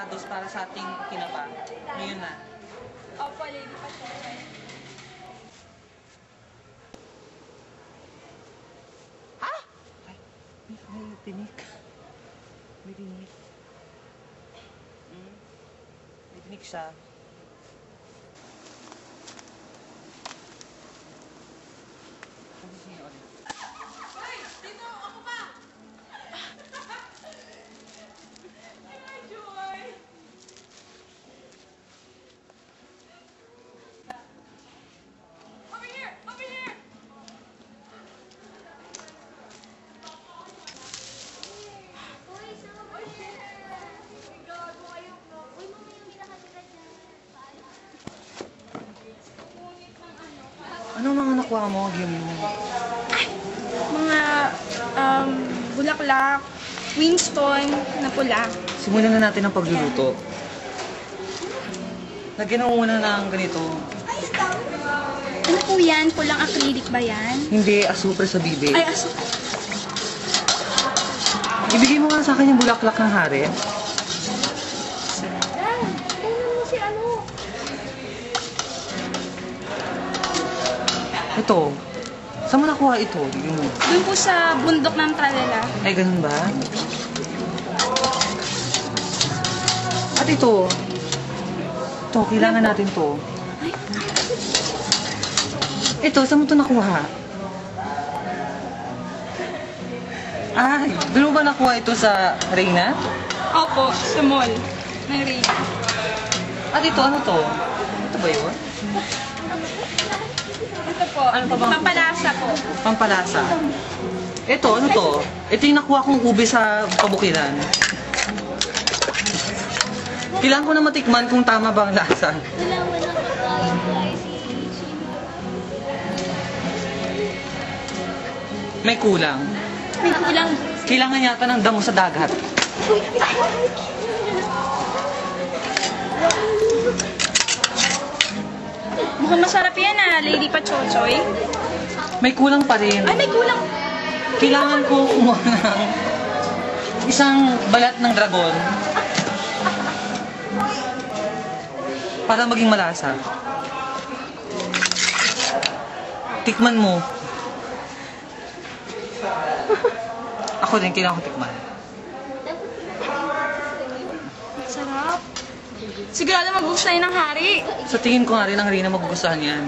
avocados para sa ating kinapa. Ngayon na. Opo, Lady Pachochoy. Ah! Ay, may tinik. May tinik. May tinik siya. Hoy! Dito! Ako pa! Ay, Joy! Over here! Over here! Uy, sama mo yan. Ay, gago kayo, no? Uy, mamaya yung ginakatira dyan. Ngunit ng ano. Ano mga nakuha mo, Gim? Mga bulaklak, Winston na pula. Simulan na natin ang pagluluto. Lagyan mo muna ng ganito. Ano po yan? Pulang acrylic ba yan? Hindi, asupre sa bibi. Ay, aso. Ibigay mo nga sa akin yung bulaklak ng hari. Tingnan mo si ano. Ito. Saan mo nakuha ito? Bigyan mo. Doon po sa bundok ng Tralala. Ay, ganun ba? At ito. Ito, kailangan natin to. Ito, saan mo ito nakuha? Ay, doon mo ba nakuha ito sa Reyna? Opo, sa mall. Ng Reyna. At ito, ano to? Ito ba yun? Ito po, Ano pa ba? pampalasa po. Pampalasa. Ito, ano to? Ito yung nakuha kong ube sa pabukiran. Kailangan ko na matikman kung tama ba ang lasa. Wala mo na kakain ko ay si Ichi. May kulang. May kulang. Kailangan yata ng damo sa dagat. Mukhang masarap yan Lady Pachochoy. May kulang pa rin. Ay, may kulang. Kailangan ko kumuha ng isang balat ng dragon para maging malasa. Tikman mo. Ako din, kailangan ko tikman. Sarap. Sigurado magugustuhan ng hari. Sa tingin ko nga rin ang Rina magugustuhan yan.